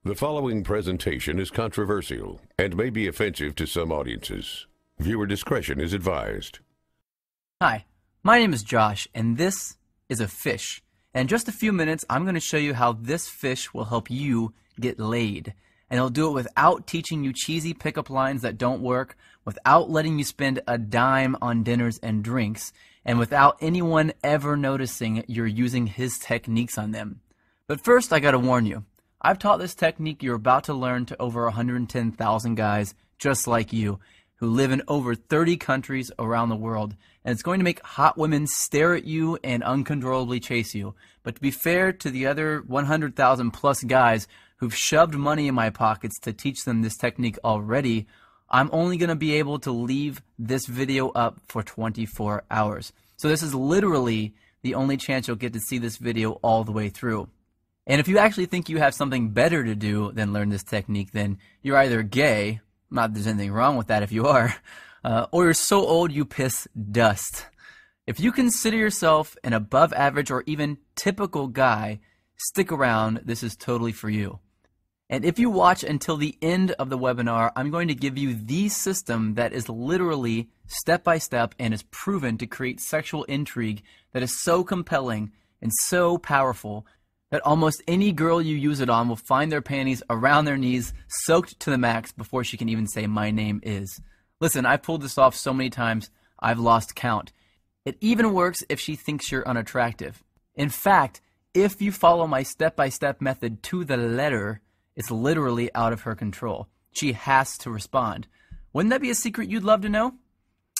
The following presentation is controversial and may be offensive to some audiences. Viewer discretion is advised. Hi, my name is Josh, and this is a fish. In just a few minutes, I'm going to show you how this fish will help you get laid. And it'll do it without teaching you cheesy pickup lines that don't work, without letting you spend a dime on dinners and drinks, and without anyone ever noticing you're using his techniques on them. But first, I gotta warn you. I've taught this technique you're about to learn to over 110,000 guys just like you who live in over 30 countries around the world, and it's going to make hot women stare at you and uncontrollably chase you. But to be fair to the other 100,000 plus guys who've shoved money in my pockets to teach them this technique already, I'm only going to be able to leave this video up for 24 hours. So this is literally the only chance you'll get to see this video all the way through. And if you actually think you have something better to do than learn this technique, then you're either gay, not that there's anything wrong with that if you are, or you're so old you piss dust. If you consider yourself an above average or even typical guy, stick around, this is totally for you. And if you watch until the end of the webinar, I'm going to give you the system that is literally step-by-step and is proven to create sexual intrigue that is so compelling and so powerful that almost any girl you use it on will find their panties around their knees, soaked to the max before she can even say, "My name is." Listen, I've pulled this off so many times, I've lost count. It even works if she thinks you're unattractive. In fact, if you follow my step-by-step method to the letter, it's literally out of her control. She has to respond. Wouldn't that be a secret you'd love to know?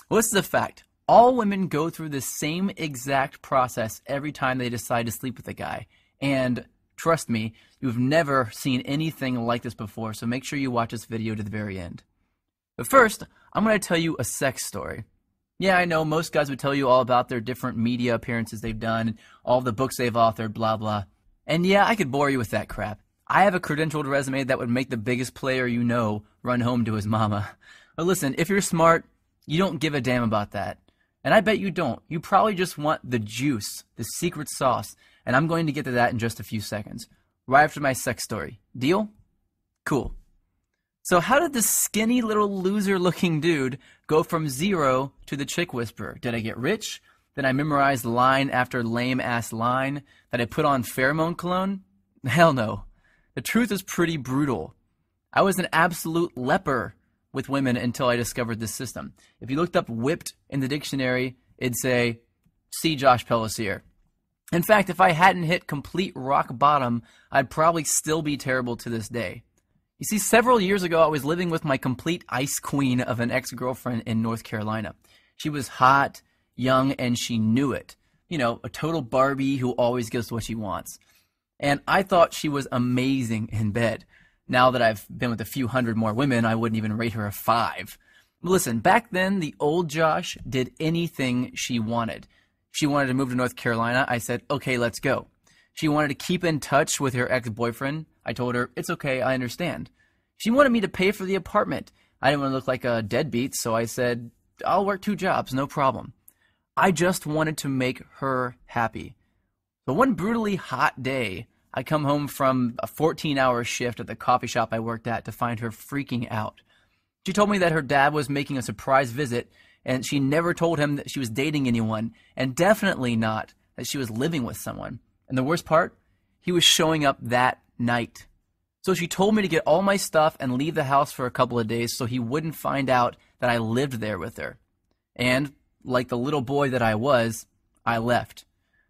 Well, this is a fact. All women go through the same exact process every time they decide to sleep with a guy. And trust me, you've never seen anything like this before, so make sure you watch this video to the very end. But first, I'm going to tell you a sex story. Yeah, I know most guys would tell you all about their different media appearances they've done, all the books they've authored, blah, blah. And yeah, I could bore you with that crap. I have a credentialed resume that would make the biggest player you know run home to his mama. But listen, if you're smart, you don't give a damn about that. And I bet you don't. You probably just want the juice, the secret sauce. And I'm going to get to that in just a few seconds, right after my sex story. Deal? Cool. So how did this skinny little loser-looking dude go from zero to the chick whisperer? Did I get rich? Did I memorize line after lame-ass line? Did I put on pheromone cologne? Hell no. The truth is pretty brutal. I was an absolute leper with women until I discovered this system. If you looked up whipped in the dictionary, it'd say, see Josh Pellisier. In fact, if I hadn't hit complete rock bottom, I'd probably still be terrible to this day. You see, several years ago, I was living with my complete ice queen of an ex-girlfriend in North Carolina. She was hot, young, and she knew it. You know, a total Barbie who always gets what she wants. And I thought she was amazing in bed. Now that I've been with a few hundred more women, I wouldn't even rate her a 5. Listen, back then, the old Josh did anything she wanted. She wanted to move to North Carolina. I said, okay, let's go. She wanted to keep in touch with her ex-boyfriend. I told her, it's okay, I understand. She wanted me to pay for the apartment. I didn't want to look like a deadbeat, so I said, I'll work 2 jobs, no problem. I just wanted to make her happy. So one brutally hot day, I come home from a 14-hour shift at the coffee shop I worked at to find her freaking out. She told me that her dad was making a surprise visit, and she never told him that she was dating anyone, and definitely not that she was living with someone. And the worst part, he was showing up that night. So she told me to get all my stuff and leave the house for a couple of days so he wouldn't find out that I lived there with her. And, like the little boy that I was, I left.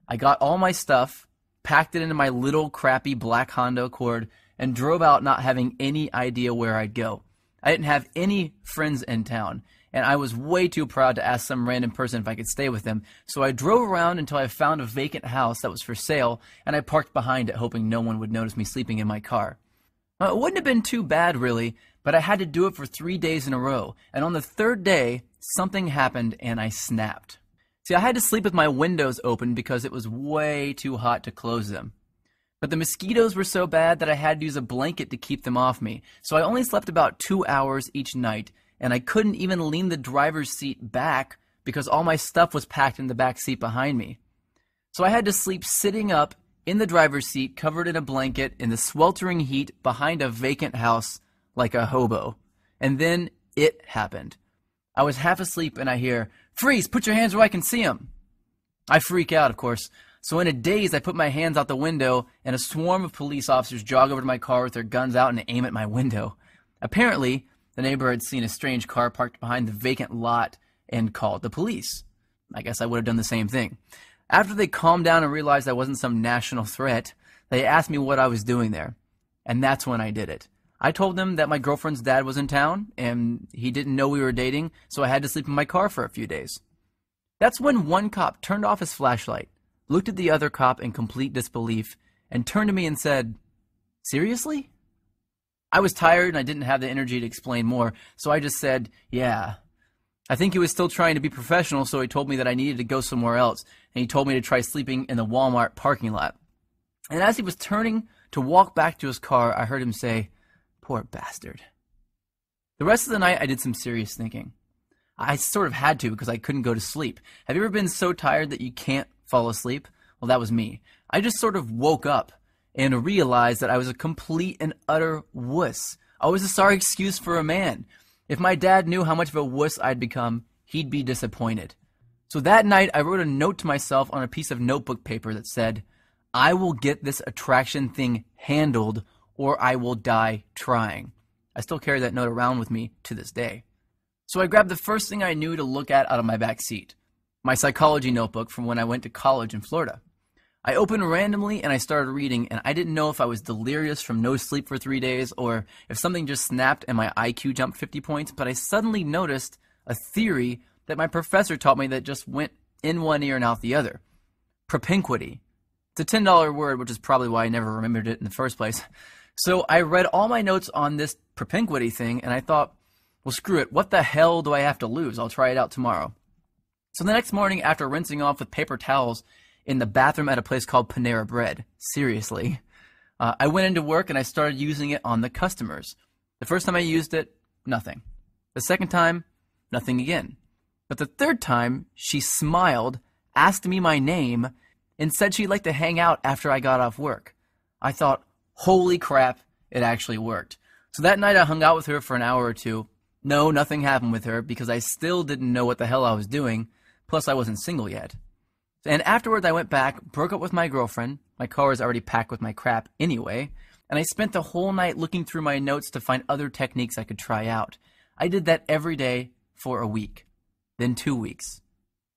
I got all my stuff, packed it into my little crappy black Honda Accord, and drove out not having any idea where I'd go. I didn't have any friends in town, and I was way too proud to ask some random person if I could stay with them, so I drove around until I found a vacant house that was for sale, and I parked behind it hoping no one would notice me sleeping in my car. It wouldn't have been too bad, really, but I had to do it for 3 days in a row, and on the 3rd day, something happened and I snapped. See, I had to sleep with my windows open because it was way too hot to close them. But the mosquitoes were so bad that I had to use a blanket to keep them off me, so I only slept about 2 hours each night, and I couldn't even lean the driver's seat back because all my stuff was packed in the back seat behind me. So I had to sleep sitting up in the driver's seat, covered in a blanket, in the sweltering heat, behind a vacant house, like a hobo. And then it happened. I was half asleep and I hear, "Freeze, put your hands where I can see them." I freak out, of course. So in a daze, I put my hands out the window and a swarm of police officers jog over to my car with their guns out and aim at my window. Apparently, the neighbor had seen a strange car parked behind the vacant lot and called the police. I guess I would have done the same thing. After they calmed down and realized I wasn't some national threat, they asked me what I was doing there. And that's when I did it. I told them that my girlfriend's dad was in town and he didn't know we were dating, so I had to sleep in my car for a few days. That's when one cop turned off his flashlight, looked at the other cop in complete disbelief, and turned to me and said, "Seriously?" I was tired and I didn't have the energy to explain more, so I just said, "Yeah." I think he was still trying to be professional, so he told me that I needed to go somewhere else, and he told me to try sleeping in the Walmart parking lot. And as he was turning to walk back to his car, I heard him say, "Poor bastard." The rest of the night, I did some serious thinking. I sort of had to because I couldn't go to sleep. Have you ever been so tired that you can't fall asleep? Well, that was me. I just sort of woke up and realized that I was a complete and utter wuss. I was a sorry excuse for a man. If my dad knew how much of a wuss I'd become, he'd be disappointed. So that night, I wrote a note to myself on a piece of notebook paper that said, "I will get this attraction thing handled or I will die trying." I still carry that note around with me to this day. So I grabbed the first thing I knew to look at out of my back seat, my psychology notebook from when I went to college in Florida. I opened randomly and I started reading, and I didn't know if I was delirious from no sleep for 3 days or if something just snapped and my IQ jumped 50 points, but I suddenly noticed a theory that my professor taught me that just went in one ear and out the other. Propinquity. It's a $10 word, which is probably why I never remembered it in the first place. So I read all my notes on this propinquity thing, and I thought, well, screw it. What the hell do I have to lose? I'll try it out tomorrow. So the next morning, after rinsing off with paper towels in the bathroom at a place called Panera Bread, seriously, I went into work and I started using it on the customers. The first time I used it, nothing. The second time, nothing again. But the third time, she smiled, asked me my name, and said she'd like to hang out after I got off work. I thought, holy crap, it actually worked. So that night I hung out with her for an hour or two. No, nothing happened with her because I still didn't know what the hell I was doing, plus I wasn't single yet. And afterwards I went back, broke up with my girlfriend. My car was already packed with my crap anyway, and I spent the whole night looking through my notes to find other techniques I could try out. I did that every day for a week, then 2 weeks,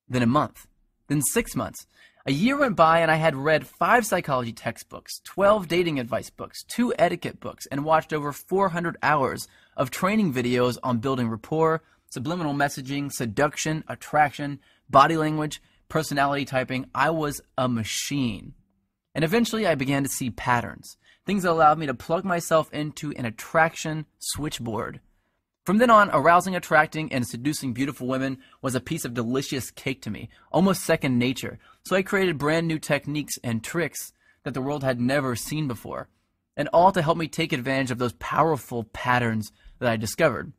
then a month, then 6 months. A year went by and I had read 5 psychology textbooks, 12 dating advice books, 2 etiquette books, and watched over 400 hours of training videos on building rapport, subliminal messaging, seduction, attraction, body language, personality typing. I was a machine. And eventually I began to see patterns, things that allowed me to plug myself into an attraction switchboard. From then on, arousing, attracting, and seducing beautiful women was a piece of delicious cake to me, almost second nature. So I created brand new techniques and tricks that the world had never seen before, and all to help me take advantage of those powerful patterns that I discovered.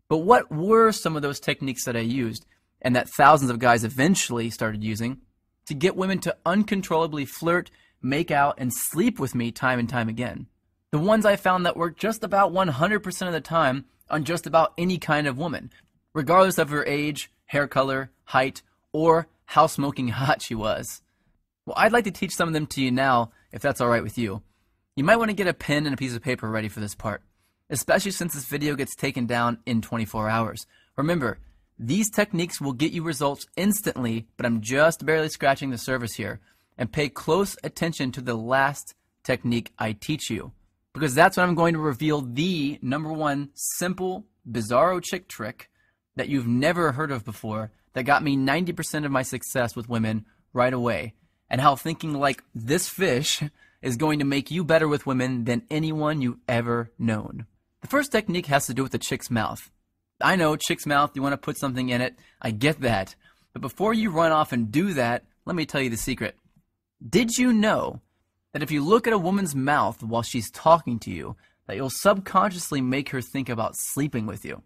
But what were some of those techniques that I used, and that thousands of guys eventually started using, to get women to uncontrollably flirt, make out, and sleep with me time and time again? The ones I found that worked just about 100% of the time on just about any kind of woman, regardless of her age, hair color, height, or how smoking hot she was. Well, I'd like to teach some of them to you now, if that's alright with you. You might want to get a pen and a piece of paper ready for this part, especially since this video gets taken down in 24 hours. Remember, these techniques will get you results instantly, but I'm just barely scratching the surface here. And pay close attention to the last technique I teach you, because that's when I'm going to reveal the #1 simple, bizarro chick trick that you've never heard of before that got me 90% of my success with women right away, and how thinking like this fish is going to make you better with women than anyone you've ever known. The first technique has to do with the chick's mouth. I know, chick's mouth, you want to put something in it. I get that. But before you run off and do that, let me tell you the secret. Did you know that if you look at a woman's mouth while she's talking to you, that you'll subconsciously make her think about sleeping with you?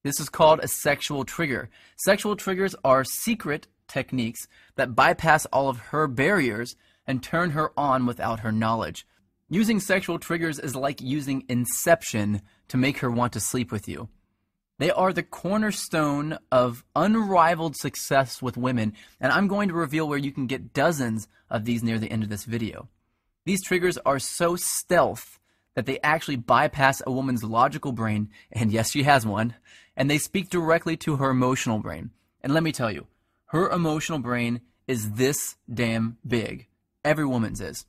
This is called a sexual trigger. Sexual triggers are secret techniques that bypass all of her barriers and turn her on without her knowledge. Using sexual triggers is like using Inception to make her want to sleep with you. They are the cornerstone of unrivaled success with women, and I'm going to reveal where you can get dozens of these near the end of this video. These triggers are so stealth that they actually bypass a woman's logical brain, and yes, she has one, and they speak directly to her emotional brain. And let me tell you, her emotional brain is this damn big. Every woman's is.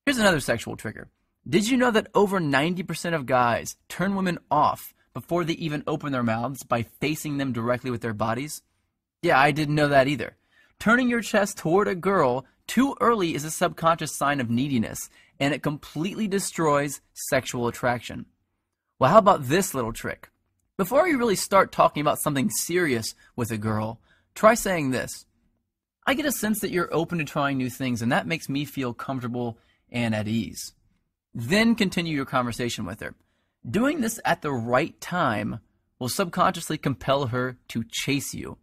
Here's another sexual trigger. Did you know that over 90% of guys turn women off before they even open their mouths by facing them directly with their bodies? Yeah, I didn't know that either. Turning your chest toward a girl too early is a subconscious sign of neediness, and it completely destroys sexual attraction. Well, how about this little trick? Before you really start talking about something serious with a girl, try saying this. I get a sense that you're open to trying new things, and that makes me feel comfortable and at ease. Then continue your conversation with her. Doing this at the right time will subconsciously compel her to chase you.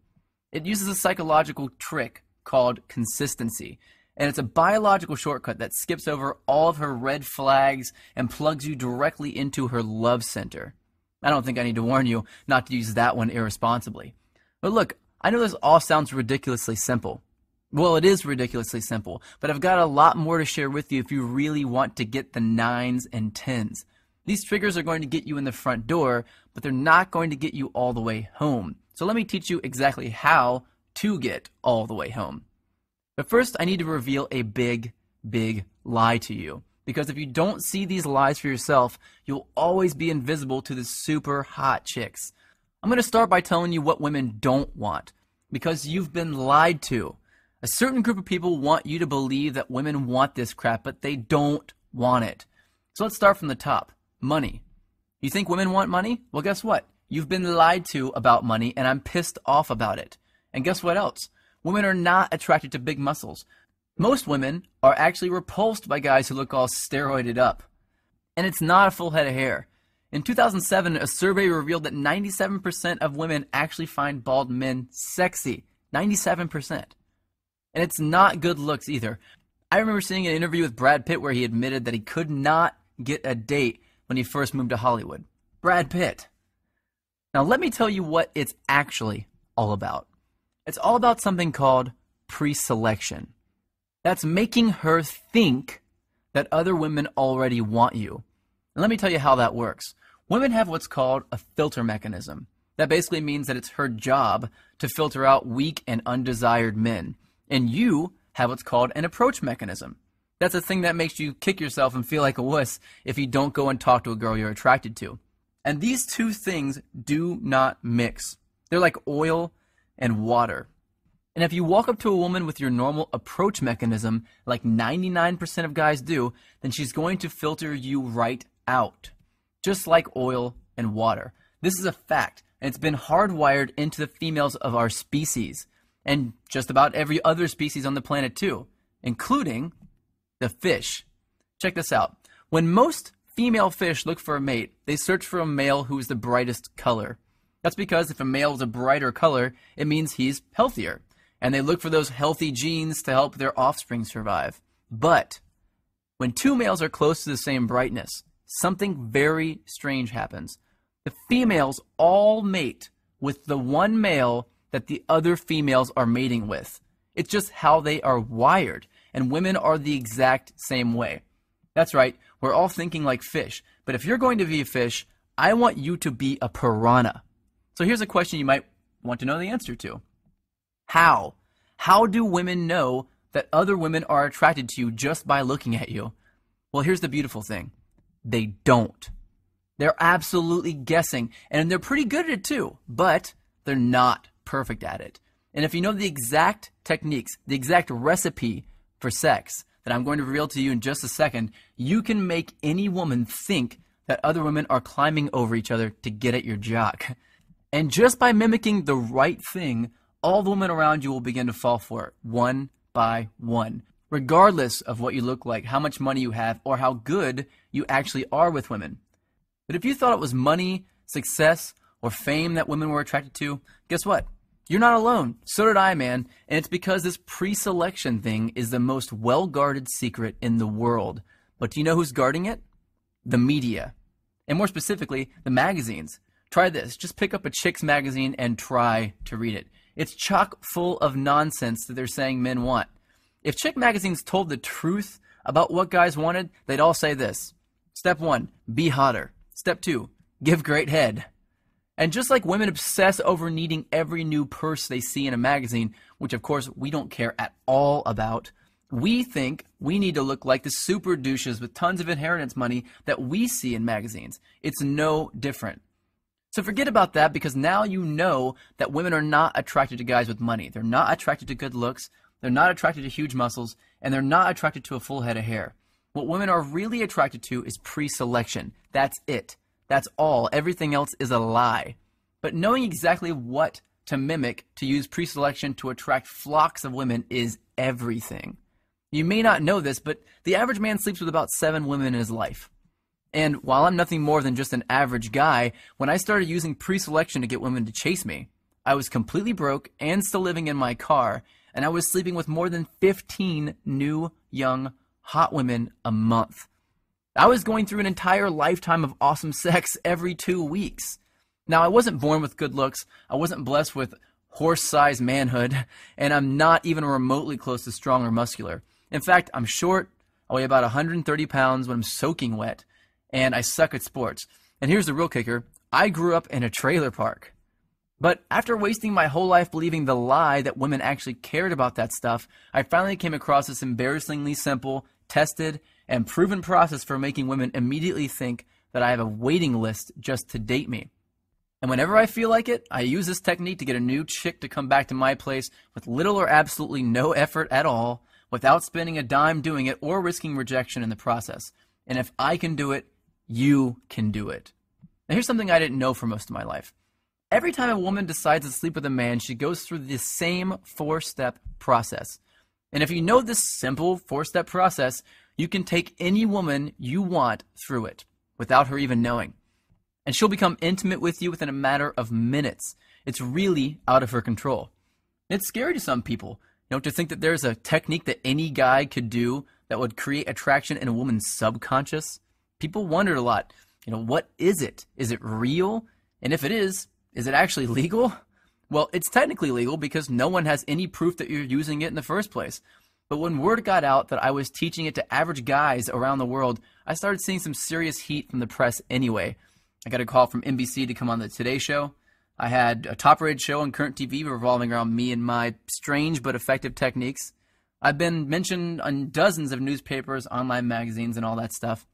It uses a psychological trick called consistency, and it's a biological shortcut that skips over all of her red flags and plugs you directly into her love center. I don't think I need to warn you not to use that one irresponsibly. But look, I know this all sounds ridiculously simple. Well, it is ridiculously simple, but I've got a lot more to share with you if you really want to get the 9s and 10s. These triggers are going to get you in the front door, but they're not going to get you all the way home. So let me teach you exactly how to get all the way home. But first, I need to reveal a big, big lie to you. Because if you don't see these lies for yourself, you'll always be invisible to the super hot chicks. I'm going to start by telling you what women don't want, because you've been lied to. A certain group of people want you to believe that women want this crap, but they don't want it. So let's start from the top. Money. You think women want money? Well, guess what? You've been lied to about money, and I'm pissed off about it. And guess what else? Women are not attracted to big muscles. Most women are actually repulsed by guys who look all steroided up. And it's not a full head of hair. In 2007, a survey revealed that 97% of women actually find bald men sexy. 97%. And it's not good looks either. I remember seeing an interview with Brad Pitt where he admitted that he could not get a date when he first moved to Hollywood. Brad Pitt. Now let me tell you what it's actually all about. It's all about something called pre-selection. That's making her think that other women already want you. And let me tell you how that works. Women have what's called a filter mechanism. That basically means that it's her job to filter out weak and undesired men. And you have what's called an approach mechanism. That's a thing that makes you kick yourself and feel like a wuss if you don't go and talk to a girl you're attracted to. And these two things do not mix. They're like oil and water. And if you walk up to a woman with your normal approach mechanism, like 99% of guys do, then she's going to filter you right out. Just like oil and water. This is a fact, and it's been hardwired into the females of our species. And just about every other species on the planet too, including the fish. Check this out. When most female fish look for a mate, they search for a male who is the brightest color. That's because if a male is a brighter color, it means he's healthier. And they look for those healthy genes to help their offspring survive. But when two males are close to the same brightness, something very strange happens. The females all mate with the one male that the other females are mating with. It's just how they are wired, and women are the exact same way. That's right, we're all thinking like fish, but if you're going to be a fish, I want you to be a piranha. So here's a question you might want to know the answer to. How? How do women know that other women are attracted to you just by looking at you? Well, here's the beautiful thing. They don't. They're absolutely guessing, and they're pretty good at it too, but they're not perfect at it. And if you know the exact techniques, the exact recipe for sex that I'm going to reveal to you in just a second, you can make any woman think that other women are climbing over each other to get at your jock. And just by mimicking the right thing, all the women around you will begin to fall for it, one by one, regardless of what you look like, how much money you have, or how good you actually are with women. But if you thought it was money, success, or fame that women were attracted to, guess what? You're not alone. So did I, man. And it's because this pre-selection thing is the most well-guarded secret in the world. But do you know who's guarding it? The media. And more specifically, the magazines. Try this. Just pick up a chick's magazine and try to read it. It's chock full of nonsense that they're saying men want. If chick magazines told the truth about what guys wanted, they'd all say this. Step 1, be hotter. Step 2, give great head. And just like women obsess over needing every new purse they see in a magazine, which of course we don't care at all about, we think we need to look like the super douches with tons of inheritance money that we see in magazines. It's no different. So forget about that, because now you know that women are not attracted to guys with money. They're not attracted to good looks. They're not attracted to huge muscles. And they're not attracted to a full head of hair. What women are really attracted to is pre-selection. That's it. That's all. Everything else is a lie. But knowing exactly what to mimic to use pre-selection to attract flocks of women is everything. You may not know this, but the average man sleeps with about 7 women in his life. And while I'm nothing more than just an average guy, when I started using pre-selection to get women to chase me, I was completely broke and still living in my car, and I was sleeping with more than 15 new, young, hot women a month. I was going through an entire lifetime of awesome sex every 2 weeks. Now, I wasn't born with good looks, I wasn't blessed with horse-sized manhood, and I'm not even remotely close to strong or muscular. In fact, I'm short, I weigh about 130 pounds when I'm soaking wet, and I suck at sports. And here's the real kicker, I grew up in a trailer park. But after wasting my whole life believing the lie that women actually cared about that stuff, I finally came across this embarrassingly simple, tested, and proven process for making women immediately think that I have a waiting list just to date me. And whenever I feel like it, I use this technique to get a new chick to come back to my place with little or absolutely no effort at all, without spending a dime doing it or risking rejection in the process. And if I can do it, you can do it. Now here's something I didn't know for most of my life. Every time a woman decides to sleep with a man, she goes through the same 4-step process. And if you know this simple 4-step process, you can take any woman you want through it without her even knowing. And she'll become intimate with you within a matter of minutes. It's really out of her control. It's scary to some people, to think that there's a technique that any guy could do that would create attraction in a woman's subconscious. People wondered a lot, what is it? Is it real? And if it is it actually legal? Well, it's technically legal because no one has any proof that you're using it in the first place. But when word got out that I was teaching it to average guys around the world, I started seeing some serious heat from the press anyway. I got a call from NBC to come on the Today Show. I had a top-rated show on Current TV revolving around me and my strange but effective techniques. I've been mentioned on dozens of newspapers, online magazines, and all that stuff.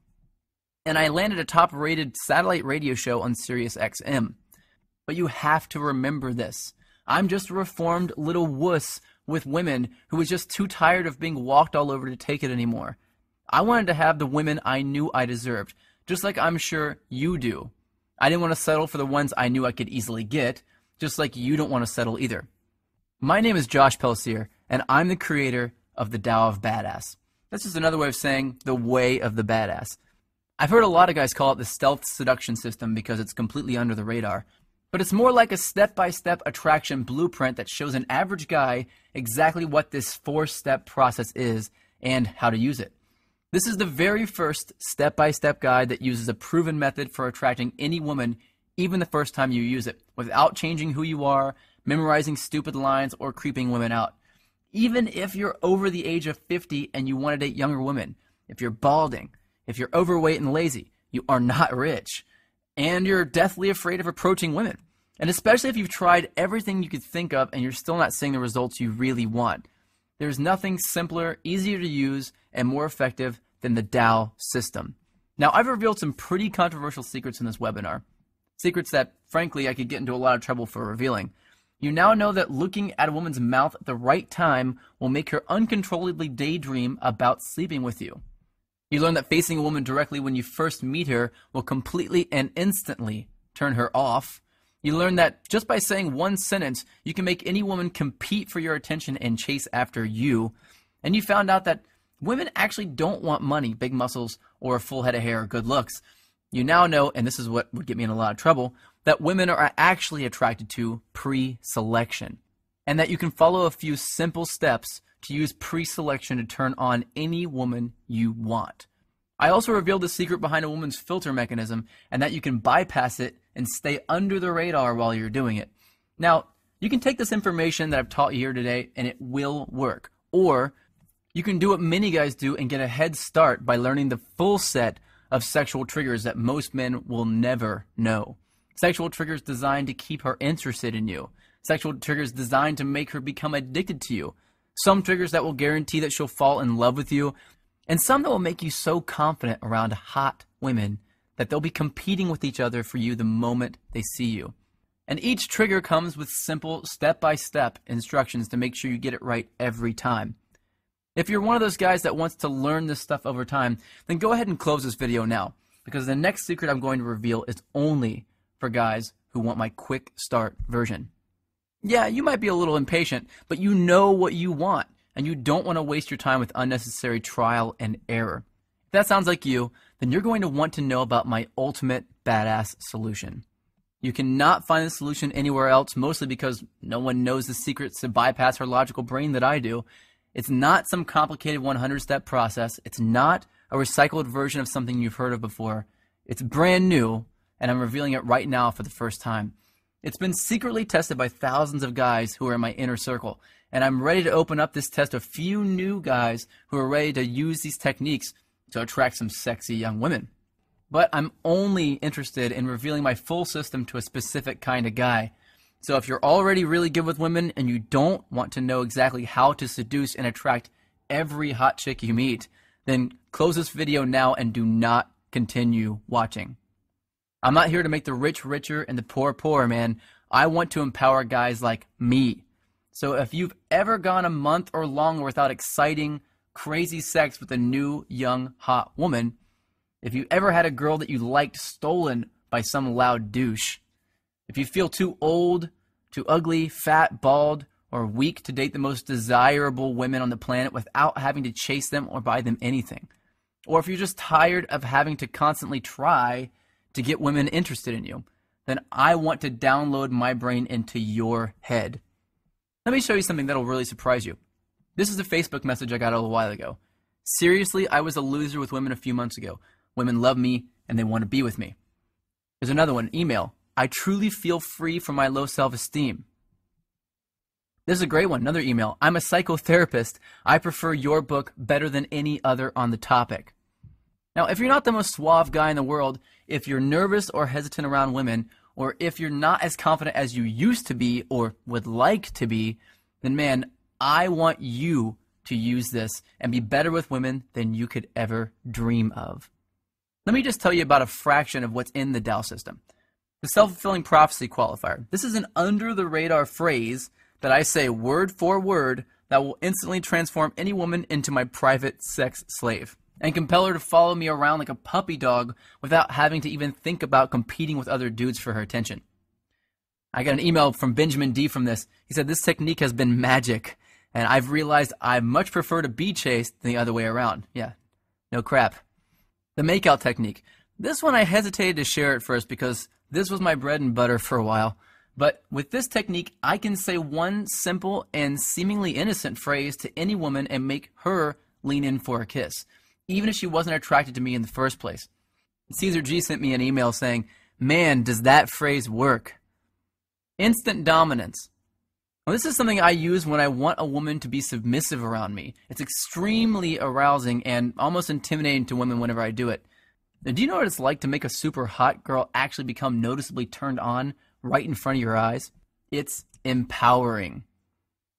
And I landed a top-rated satellite radio show on Sirius XM. But you have to remember this. I'm just a reformed little wuss with women who was just too tired of being walked all over to take it anymore. I wanted to have the women I knew I deserved, just like I'm sure you do. I didn't want to settle for the ones I knew I could easily get, just like you don't want to settle either. My name is Josh Pelsier, and I'm the creator of the Tao of Badass. That's just another way of saying the way of the badass. I've heard a lot of guys call it the stealth seduction system because it's completely under the radar. But it's more like a step-by-step attraction blueprint that shows an average guy exactly what this 4-step process is and how to use it. This is the very first step-by-step guide that uses a proven method for attracting any woman, even the first time you use it, without changing who you are, memorizing stupid lines, or creeping women out. Even if you're over the age of 50 and you want to date younger women, if you're balding, if you're overweight and lazy, you are not rich, and you're deathly afraid of approaching women. And especially if you've tried everything you could think of and you're still not seeing the results you really want. There's nothing simpler, easier to use, and more effective than the Tao system. Now, I've revealed some pretty controversial secrets in this webinar. Secrets that, frankly, I could get into a lot of trouble for revealing. You now know that looking at a woman's mouth at the right time will make her uncontrollably daydream about sleeping with you. You learn that facing a woman directly when you first meet her will completely and instantly turn her off. You learn that just by saying one sentence, you can make any woman compete for your attention and chase after you. And you found out that women actually don't want money, big muscles, or a full head of hair or good looks. You now know, and this is what would get me in a lot of trouble, that women are actually attracted to pre-selection. and that you can follow a few simple steps to use pre-selection to turn on any woman you want. I also revealed the secret behind a woman's filter mechanism, and that you can bypass it and stay under the radar while you're doing it. Now, you can take this information that I've taught you here today and it will work. Or you can do what many guys do and get a head start by learning the full set of sexual triggers that most men will never know. Sexual triggers designed to keep her interested in you. Sexual triggers designed to make her become addicted to you. Some triggers that will guarantee that she'll fall in love with you. And some that will make you so confident around hot women that they'll be competing with each other for you the moment they see you. And each trigger comes with simple step-by-step instructions to make sure you get it right every time. If you're one of those guys that wants to learn this stuff over time, then go ahead and close this video now, because the next secret I'm going to reveal is only for guys who want my quick start version. Yeah, you might be a little impatient, but you know what you want, and you don't want to waste your time with unnecessary trial and error. If that sounds like you, then you're going to want to know about my ultimate badass solution. You cannot find the solution anywhere else, mostly because no one knows the secrets to bypass her logical brain that I do. It's not some complicated 100-step process. It's not a recycled version of something you've heard of before. It's brand new, and I'm revealing it right now for the first time. It's been secretly tested by thousands of guys who are in my inner circle, and I'm ready to open up this test to a few new guys who are ready to use these techniques to attract some sexy young women. But I'm only interested in revealing my full system to a specific kind of guy. So if you're already really good with women and you don't want to know exactly how to seduce and attract every hot chick you meet, then close this video now and do not continue watching. I'm not here to make the rich richer and the poor poorer, man. I want to empower guys like me. So if you've ever gone a month or longer without exciting, crazy sex with a new, young, hot woman, if you ever had a girl that you liked stolen by some loud douche, if you feel too old, too ugly, fat, bald, or weak to date the most desirable women on the planet without having to chase them or buy them anything, or if you're just tired of having to constantly try to get women interested in you, then I want to download my brain into your head. Let me show you something that'll really surprise you. This is a Facebook message I got a little while ago. Seriously, I was a loser with women a few months ago. Women love me and they want to be with me. There's another one, email. I truly feel free from my low self-esteem. This is a great one, another email. I'm a psychotherapist. I prefer your book better than any other on the topic. Now, if you're not the most suave guy in the world, if you're nervous or hesitant around women, or if you're not as confident as you used to be or would like to be, then man, I want you to use this and be better with women than you could ever dream of. Let me just tell you about a fraction of what's in the Dow system. The self-fulfilling prophecy qualifier. This is an under-the-radar phrase that I say word for word that will instantly transform any woman into my private sex slave and compel her to follow me around like a puppy dog without having to even think about competing with other dudes for her attention. I got an email from Benjamin D from this. He said, this technique has been magic, and I've realized I much prefer to be chased than the other way around. Yeah, no crap. The makeout technique. This one I hesitated to share at first because this was my bread and butter for a while. But with this technique, I can say one simple and seemingly innocent phrase to any woman and make her lean in for a kiss, even if she wasn't attracted to me in the first place. Caesar G sent me an email saying, man, does that phrase work? Instant dominance. Well, this is something I use when I want a woman to be submissive around me. It's extremely arousing and almost intimidating to women whenever I do it. Now, do you know what it's like to make a super hot girl actually become noticeably turned on right in front of your eyes? It's empowering.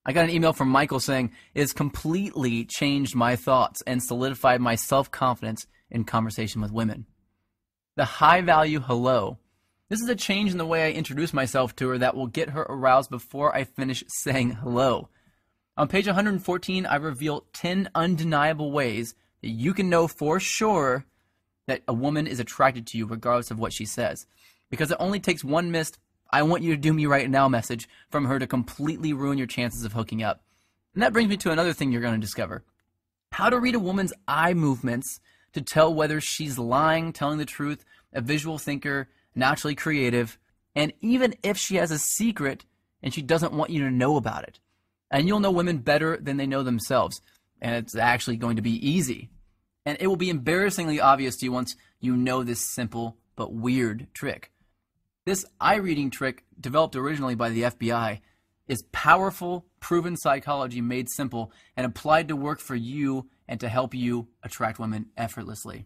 I got an email from Michael saying, it has completely changed my thoughts and solidified my self-confidence in conversation with women. The high-value hello. This is a change in the way I introduce myself to her that will get her aroused before I finish saying hello. On page 114, I reveal 10 undeniable ways that you can know for sure that a woman is attracted to you regardless of what she says. Because it only takes one missed, I want you to do me right now message from her to completely ruin your chances of hooking up. And that brings me to another thing you're going to discover. How to read a woman's eye movements to tell whether she's lying, telling the truth, a visual thinker, naturally creative, and even if she has a secret, and she doesn't want you to know about it. And you'll know women better than they know themselves, and it's actually going to be easy. And it will be embarrassingly obvious to you once you know this simple but weird trick. This eye reading trick, developed originally by the FBI, is powerful, proven psychology made simple and applied to work for you and to help you attract women effortlessly.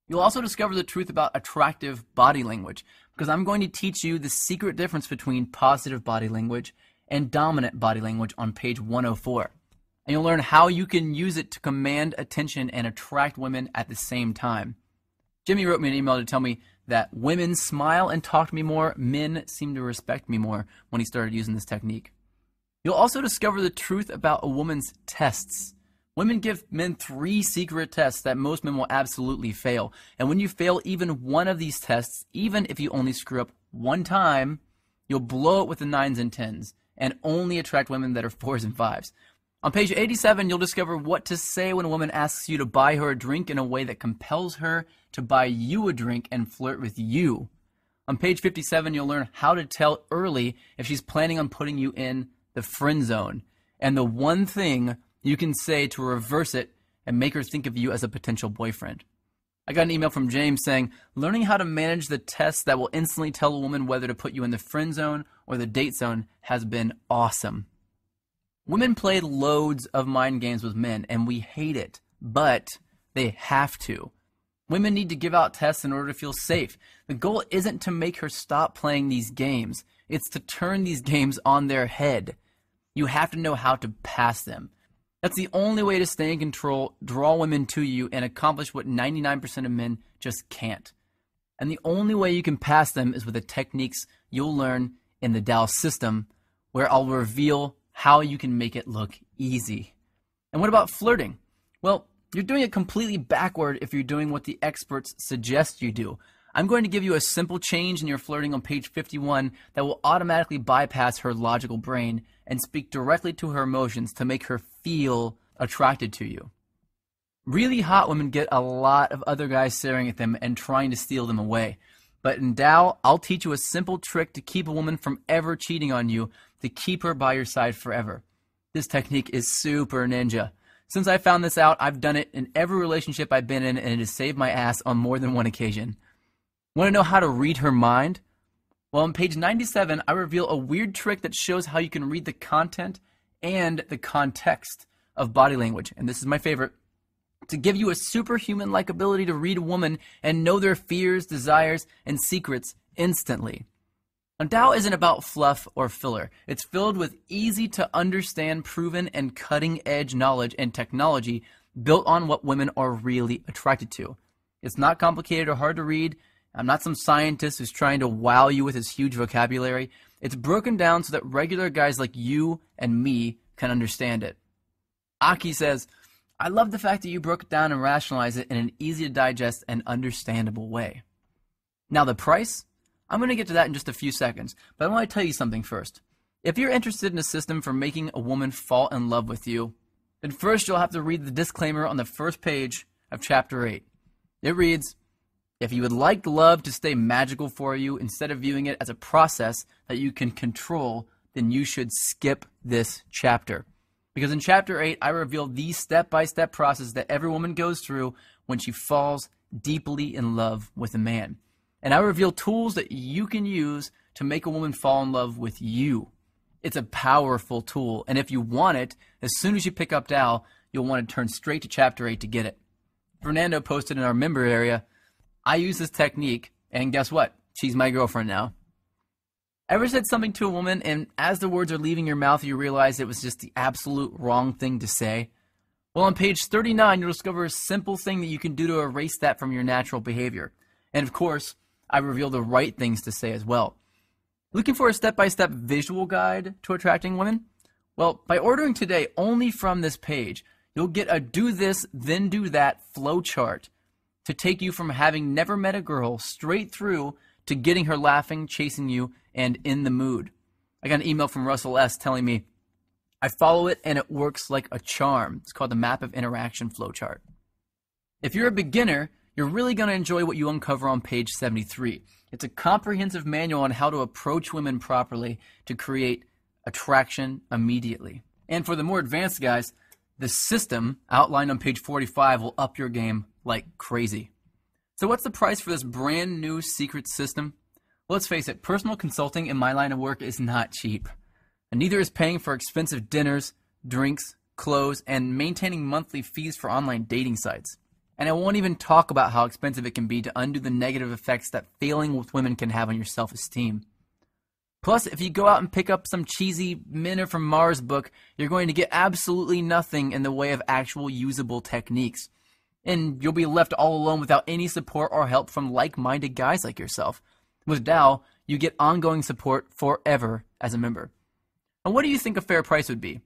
You'll also discover the truth about attractive body language, because I'm going to teach you the secret difference between positive body language and dominant body language on page 104. And you'll learn how you can use it to command attention and attract women at the same time. Jimmy wrote me an email to tell me that women smile and talk to me more, men seem to respect me more when he started using this technique. You'll also discover the truth about a woman's tests. Women give men 3 secret tests that most men will absolutely fail. And when you fail even one of these tests, even if you only screw up one time, you'll blow it with the 9s and 10s and only attract women that are 4s and 5s. On page 87, you'll discover what to say when a woman asks you to buy her a drink in a way that compels her to buy you a drink and flirt with you. On page 57, you'll learn how to tell early if she's planning on putting you in the friend zone, and the one thing you can say to reverse it and make her think of you as a potential boyfriend. I got an email from James saying, learning how to manage the tests that will instantly tell a woman whether to put you in the friend zone or the date zone has been awesome. Women play loads of mind games with men, and we hate it, but they have to. Women need to give out tests in order to feel safe. The goal isn't to make her stop playing these games. It's to turn these games on their head. You have to know how to pass them. That's the only way to stay in control, draw women to you, and accomplish what 99% of men just can't. And the only way you can pass them is with the techniques you'll learn in the Dallas system, where I'll reveal how you can make it look easy. And what about flirting? Well, you're doing it completely backward if you're doing what the experts suggest you do. I'm going to give you a simple change in your flirting on page 51 that will automatically bypass her logical brain and speak directly to her emotions to make her feel attracted to you. Really hot women get a lot of other guys staring at them and trying to steal them away. But in Tao, I'll teach you a simple trick to keep a woman from ever cheating on you, to keep her by your side forever. This technique is super ninja. Since I found this out, I've done it in every relationship I've been in, and it has saved my ass on more than one occasion. Want to know how to read her mind? Well, on page 97, I reveal a weird trick that shows how you can read the content and the context of body language. And this is my favorite. To give you a superhuman-like ability to read a woman and know their fears, desires, and secrets instantly. Now, Tao isn't about fluff or filler. It's filled with easy-to-understand, proven, and cutting-edge knowledge and technology built on what women are really attracted to. It's not complicated or hard to read. I'm not some scientist who's trying to wow you with his huge vocabulary. It's broken down so that regular guys like you and me can understand it. Aki says, I love the fact that you broke it down and rationalized it in an easy-to-digest and understandable way. Now, the price? I'm going to get to that in just a few seconds, but I want to tell you something first. If you're interested in a system for making a woman fall in love with you, then first you'll have to read the disclaimer on the first page of Chapter 8. It reads, if you would like love to stay magical for you instead of viewing it as a process that you can control, then you should skip this chapter. Because in Chapter 8, I reveal the step-by-step process that every woman goes through when she falls deeply in love with a man. And I reveal tools that you can use to make a woman fall in love with you. It's a powerful tool, and if you want it, as soon as you pick up Tao, you'll want to turn straight to Chapter 8 to get it. Fernando posted in our member area, I use this technique, and guess what? She's my girlfriend now. Ever said something to a woman, and as the words are leaving your mouth, you realize it was just the absolute wrong thing to say? Well, on page 39, you'll discover a simple thing that you can do to erase that from your natural behavior. And of course, I reveal the right things to say as well. Looking for a step-by-step visual guide to attracting women? Well, by ordering today only from this page, you'll get a do this, then do that flow chart to take you from having never met a girl straight through to getting her laughing, chasing you, and in the mood. I got an email from Russell S. telling me, I follow it and it works like a charm. It's called the Map of Interaction Flowchart. If you're a beginner, you're really going to enjoy what you uncover on page 73. It's a comprehensive manual on how to approach women properly to create attraction immediately. And for the more advanced guys, the system outlined on page 45 will up your game like crazy. So what's the price for this brand new secret system? Well, let's face it, personal consulting in my line of work is not cheap. And neither is paying for expensive dinners, drinks, clothes, and maintaining monthly fees for online dating sites. And I won't even talk about how expensive it can be to undo the negative effects that failing with women can have on your self-esteem. Plus, if you go out and pick up some cheesy Men Are From Mars book, you're going to get absolutely nothing in the way of actual usable techniques. And you'll be left all alone without any support or help from like-minded guys like yourself. With Dao, you get ongoing support forever as a member. And what do you think a fair price would be?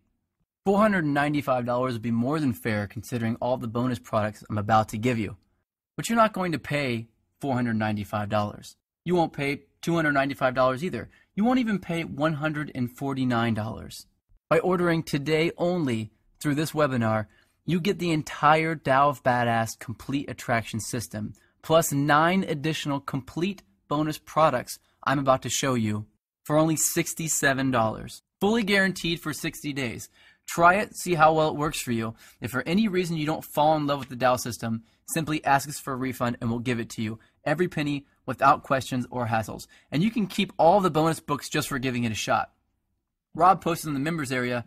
$495 would be more than fair considering all the bonus products I'm about to give you. But you're not going to pay $495. You won't pay $295 either. You won't even pay $149. By ordering today only through this webinar, you get the entire Tao of Badass Complete Attraction System, plus 9 additional complete bonus products I'm about to show you for only $67. Fully guaranteed for 60 days. Try it, see how well it works for you. If for any reason you don't fall in love with the Tao system, simply ask us for a refund and we'll give it to you. Every penny, without questions or hassles. And you can keep all the bonus books just for giving it a shot. Rob posted in the members area,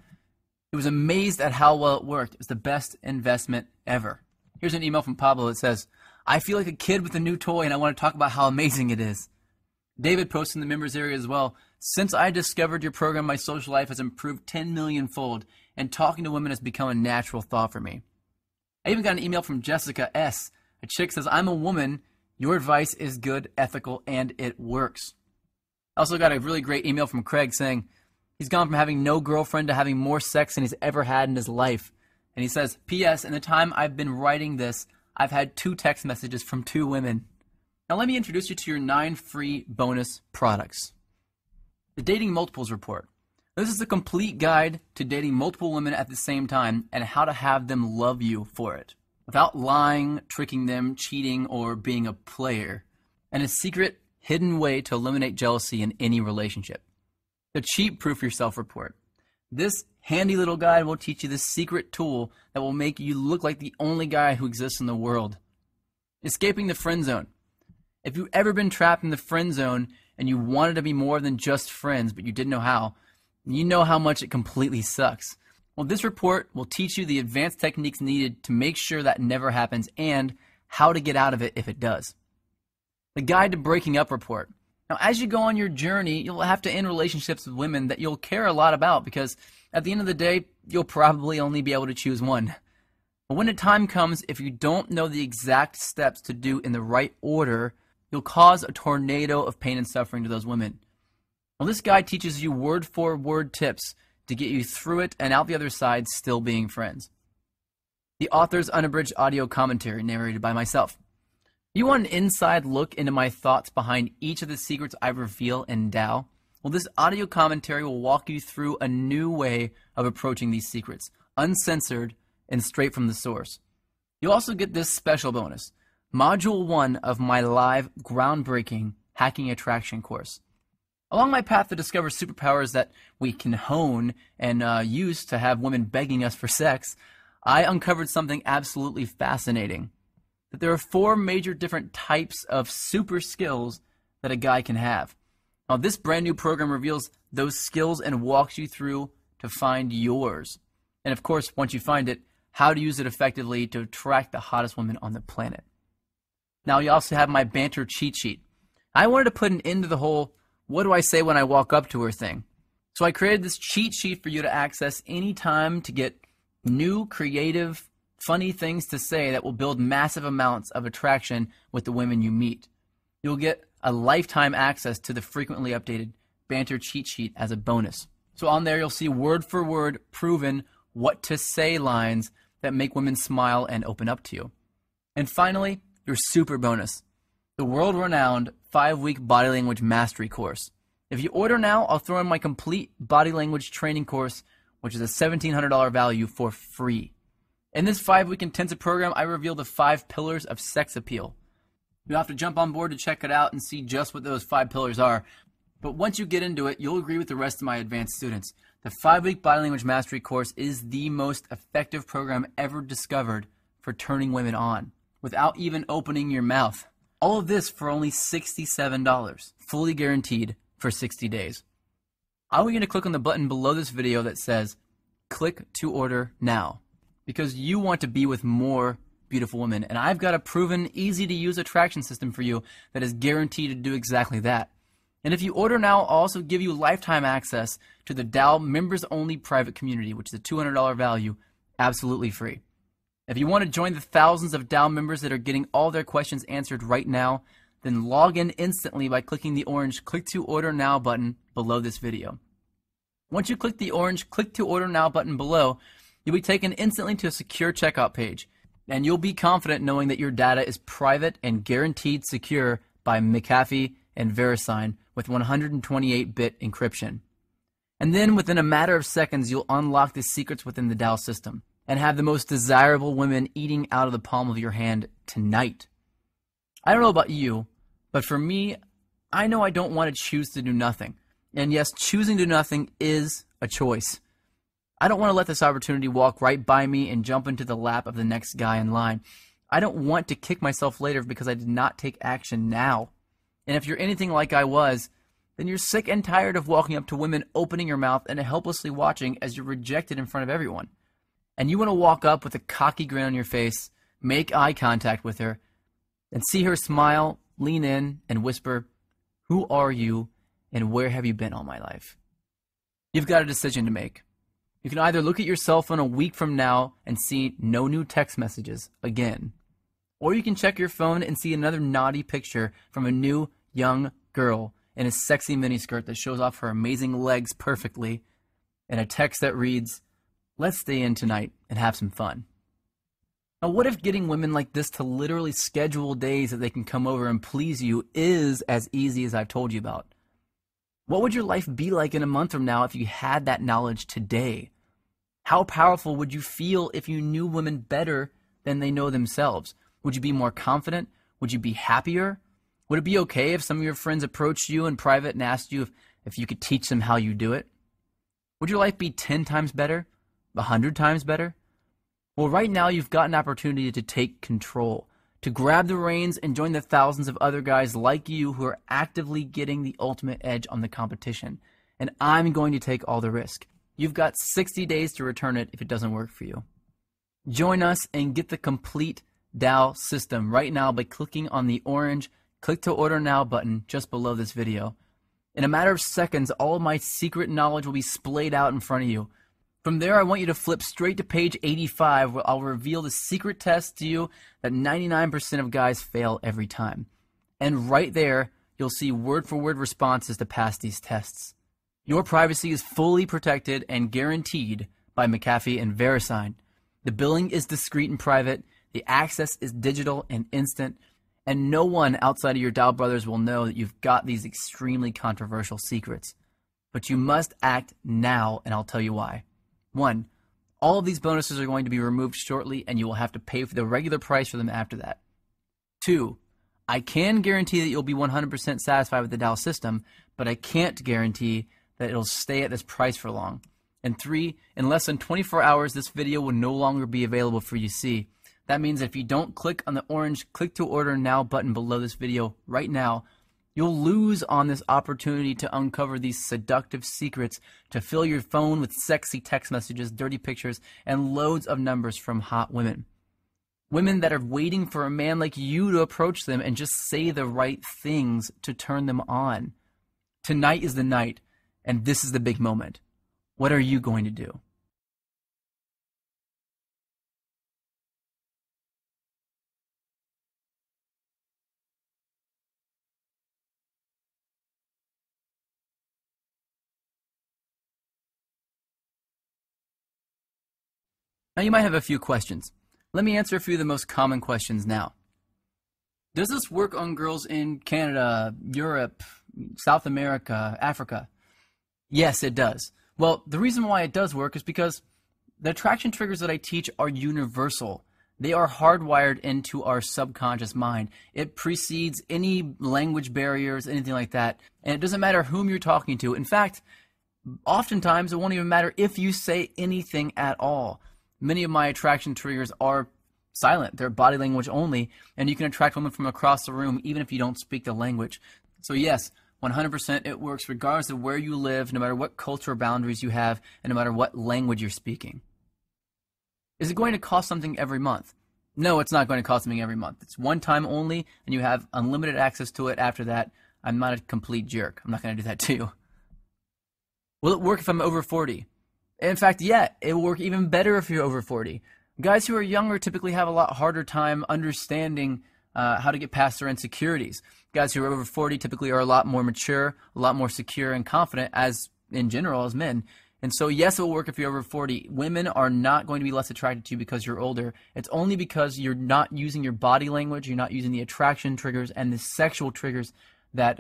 he was amazed at how well it worked. It was the best investment ever. Here's an email from Pablo that says, I feel like a kid with a new toy and I want to talk about how amazing it is. David posted in the members area as well, since I discovered your program, my social life has improved 10 million fold and talking to women has become a natural thought for me. I even got an email from Jessica S. A chick says, I'm a woman. Your advice is good, ethical, and it works. I also got a really great email from Craig saying he's gone from having no girlfriend to having more sex than he's ever had in his life. And he says, P.S. in the time I've been writing this, I've had 2 text messages from 2 women. Now let me introduce you to your 9 free bonus products. The Dating Multiples Report. This is a complete guide to dating multiple women at the same time and how to have them love you for it, without lying, tricking them, cheating, or being a player, and a secret, hidden way to eliminate jealousy in any relationship. The Cheat Proof Yourself Report. This handy little guide will teach you the secret tool that will make you look like the only guy who exists in the world. Escaping the Friend Zone. If you've ever been trapped in the friend zone and you wanted to be more than just friends but you didn't know how, you know how much it completely sucks. Well, this report will teach you the advanced techniques needed to make sure that never happens and how to get out of it if it does. The Guide to Breaking Up Report. Now, as you go on your journey, you'll have to end relationships with women that you'll care a lot about because at the end of the day, you'll probably only be able to choose one. But when the time comes, if you don't know the exact steps to do in the right order, you'll cause a tornado of pain and suffering to those women. Well, this guide teaches you word-for-word tips to get you through it and out the other side still being friends. The author's unabridged audio commentary narrated by myself. You want an inside look into my thoughts behind each of the secrets I reveal in Tao? Well, this audio commentary will walk you through a new way of approaching these secrets, uncensored and straight from the source. You'll also get this special bonus, Module 1 of my live, groundbreaking Hacking Attraction course. Along my path to discover superpowers that we can hone and use to have women begging us for sex, I uncovered something absolutely fascinating. That there are 4 major different types of super skills that a guy can have. Now, this brand new program reveals those skills and walks you through to find yours. And of course, once you find it, how to use it effectively to attract the hottest women on the planet. Now, you also have my banter cheat sheet. I wanted to put an end to the whole, what do I say when I walk up to her thing? So I created this cheat sheet for you to access anytime to get new, creative, funny things to say that will build massive amounts of attraction with the women you meet. You'll get a lifetime access to the frequently updated banter cheat sheet as a bonus. So on there you'll see word for word proven what to say lines that make women smile and open up to you. And finally, your super bonus, the world-renowned 5-week body language mastery course. If you order now, I'll throw in my complete body language training course, which is a $1,700 value for free. In this 5-week intensive program, I reveal the 5 pillars of sex appeal. You'll have to jump on board to check it out and see just what those 5 pillars are. But once you get into it, you'll agree with the rest of my advanced students. The 5-week Body Language Mastery course is the most effective program ever discovered for turning women on, without even opening your mouth. All of this for only $67, fully guaranteed for 60 days. I want you to click on the button below this video that says, click to order now, because you want to be with more beautiful women. And I've got a proven, easy-to-use attraction system for you that is guaranteed to do exactly that. And if you order now, I'll also give you lifetime access to the Dow members-only private community, which is a $200 value, absolutely free. If you want to join the thousands of Dow members that are getting all their questions answered right now, then log in instantly by clicking the orange Click to Order Now button below this video. Once you click the orange Click to Order Now button below, you'll be taken instantly to a secure checkout page. And you'll be confident knowing that your data is private and guaranteed secure by McAfee and VeriSign with 128-bit encryption. And then within a matter of seconds, you'll unlock the secrets within the Dow system and have the most desirable women eating out of the palm of your hand tonight. I don't know about you, but for me, I know I don't want to choose to do nothing. And yes, choosing to do nothing is a choice. I don't want to let this opportunity walk right by me and jump into the lap of the next guy in line. I don't want to kick myself later because I did not take action now. And if you're anything like I was, then you're sick and tired of walking up to women, opening your mouth, and helplessly watching as you're rejected in front of everyone. And you want to walk up with a cocky grin on your face, make eye contact with her, and see her smile, lean in, and whisper, "Who are you, and where have you been all my life?" You've got a decision to make. You can either look at your cell phone a week from now and see no new text messages again, or you can check your phone and see another naughty picture from a new young girl in a sexy miniskirt that shows off her amazing legs perfectly, and a text that reads, "Let's stay in tonight and have some fun." Now, what if getting women like this to literally schedule days that they can come over and please you is as easy as I've told you about? What would your life be like in a month from now if you had that knowledge today? How powerful would you feel if you knew women better than they know themselves? Would you be more confident? Would you be happier? Would it be okay if some of your friends approached you in private and asked you if you could teach them how you do it? Would your life be 10 times better? 100 times better? Well, right now you've got an opportunity to take control, to grab the reins and join the thousands of other guys like you who are actively getting the ultimate edge on the competition. And I'm going to take all the risk. You've got 60 days to return it if it doesn't work for you. Join us and get the complete Dow system right now by clicking on the orange Click to Order Now button just below this video. In a matter of seconds, all of my secret knowledge will be splayed out in front of you. From there, I want you to flip straight to page 85, where I'll reveal the secret test to you that 99% of guys fail every time. And right there, you'll see word-for-word responses to pass these tests. Your privacy is fully protected and guaranteed by McAfee and VeriSign. The billing is discreet and private, the access is digital and instant, and no one outside of your Dow brothers will know that you've got these extremely controversial secrets. But you must act now, and I'll tell you why. 1, all of these bonuses are going to be removed shortly, and you will have to pay for the regular price for them after that. 2, I can guarantee that you'll be 100% satisfied with the Dow system, but I can't guarantee that it'll stay at this price for long. And 3, in less than 24 hours, this video will no longer be available for you to see. That means if you don't click on the orange Click to Order Now button below this video right now, you'll lose on this opportunity to uncover these seductive secrets to fill your phone with sexy text messages, dirty pictures, and loads of numbers from hot women. Women that are waiting for a man like you to approach them and just say the right things to turn them on. Tonight is the night, and this is the big moment. What are you going to do? Now you might have a few questions. Let me answer a few of the most common questions now. Does this work on girls in Canada, Europe, South America, Africa? Yes, it does. Well, the reason why it does work is because The attraction triggers that I teach are universal. They are hardwired into our subconscious mind. It precedes any language barriers, anything like that. And it doesn't matter whom you're talking to. In fact, oftentimes it won't even matter if you say anything at all. Many of my attraction triggers are silent. They're body language only, and you can attract women from across the room even if you don't speak the language. So yes, 100% it works regardless of where you live, no matter what cultural boundaries you have, and no matter what language you're speaking. Is it going to cost something every month? No, it's not going to cost something every month. It's one time only, and you have unlimited access to it after that. I'm not a complete jerk. I'm not going to do that to you. Will it work if I'm over 40? In fact, yeah, it will work even better if you're over 40. Guys who are younger typically have a lot harder time understanding how to get past their insecurities. Guys who are over 40 typically are a lot more mature, a lot more secure and confident as in general as men. And so yes, it will work if you're over 40. Women are not going to be less attracted to you because you're older. It's only because you're not using your body language, you're not using the attraction triggers and the sexual triggers that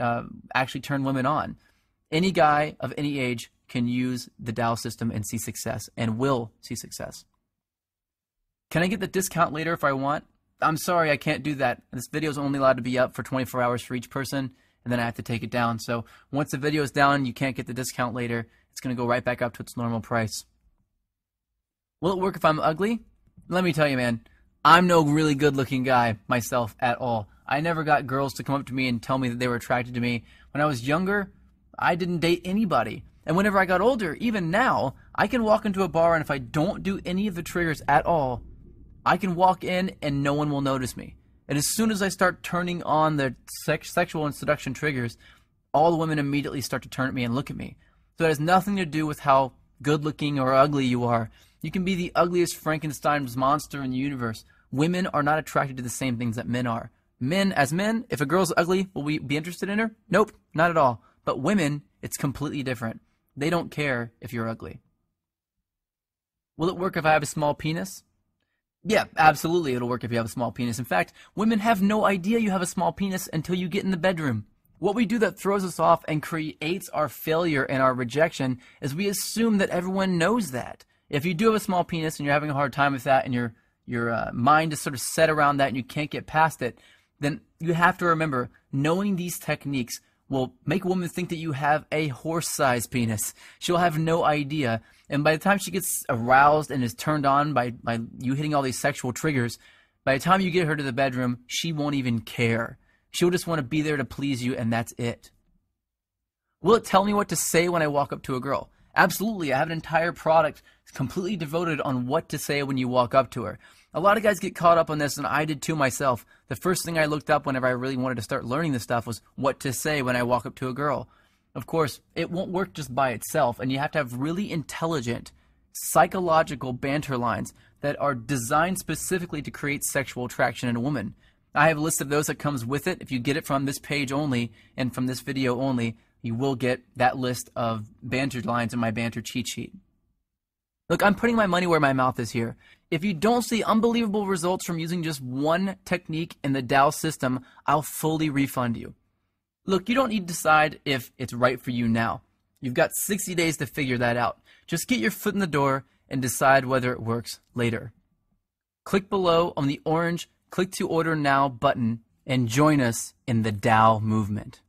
actually turn women on. Any guy of any age can use the Tao system and see success, and will see success. Can I get the discount later if I want? I'm sorry, I can't do that. This video is only allowed to be up for 24 hours for each person, and then I have to take it down. So once the video is down, you can't get the discount later. It's going to go right back up to its normal price. Will it work if I'm ugly? Let me tell you, man, I'm no really good-looking guy myself at all. I never got girls to come up to me and tell me that they were attracted to me. When I was younger, I didn't date anybody. And whenever I got older, even now, I can walk into a bar, and if I don't do any of the triggers at all, I can walk in and no one will notice me. And as soon as I start turning on the sexual and seduction triggers, all the women immediately start to turn at me and look at me. So it has nothing to do with how good looking or ugly you are. You can be the ugliest Frankenstein's monster in the universe. Women are not attracted to the same things that men are. Men, as men, if a girl's ugly, will we be interested in her? Nope, not at all. But women, it's completely different. They don't care if you're ugly. Will it work if I have a small penis? Yeah, absolutely it'll work if you have a small penis. In fact, women have no idea you have a small penis until you get in the bedroom. What we do that throws us off and creates our failure and our rejection is we assume that everyone knows that. If you do have a small penis and you're having a hard time with that and your mind is sort of set around that and you can't get past it, then you have to remember, knowing these techniques will make a woman think that you have a horse-sized penis. She'll have no idea. And by the time she gets aroused and is turned on by you hitting all these sexual triggers, by the time you get her to the bedroom, she won't even care. She'll just want to be there to please you, and that's it. Will it tell me what to say when I walk up to a girl? Absolutely. I have an entire product completely devoted on what to say when you walk up to her. A lot of guys get caught up on this, and I did too myself. The first thing I looked up whenever I really wanted to start learning this stuff was what to say when I walk up to a girl. Of course, it won't work just by itself, and you have to have really intelligent, psychological banter lines that are designed specifically to create sexual attraction in a woman. I have a list of those that comes with it. If you get it from this page only and from this video only, you will get that list of banter lines in my banter cheat sheet. Look, I'm putting my money where my mouth is here. If you don't see unbelievable results from using just one technique in the Tao system, I'll fully refund you. Look, you don't need to decide if it's right for you now. You've got 60 days to figure that out. Just get your foot in the door and decide whether it works later. Click below on the orange Click to Order Now button and join us in the Tao movement.